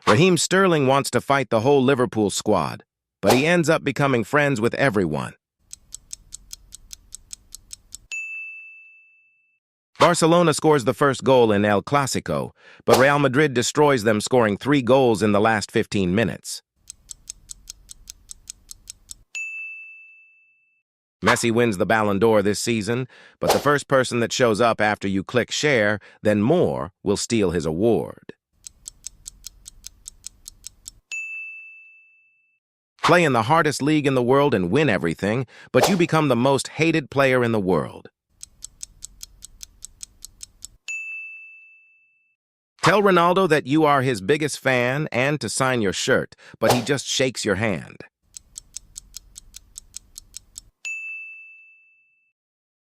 Raheem Sterling wants to fight the whole Liverpool squad, but he ends up becoming friends with everyone. Barcelona scores the first goal in El Clasico, but Real Madrid destroys them, scoring 3 goals in the last 15 minutes. Messi wins the Ballon d'Or this season, but the first person that shows up after you click share, then more, will steal his award. Play in the hardest league in the world and win everything, but you become the most hated player in the world. Tell Ronaldo that you are his biggest fan and to sign your shirt, but he just shakes your hand.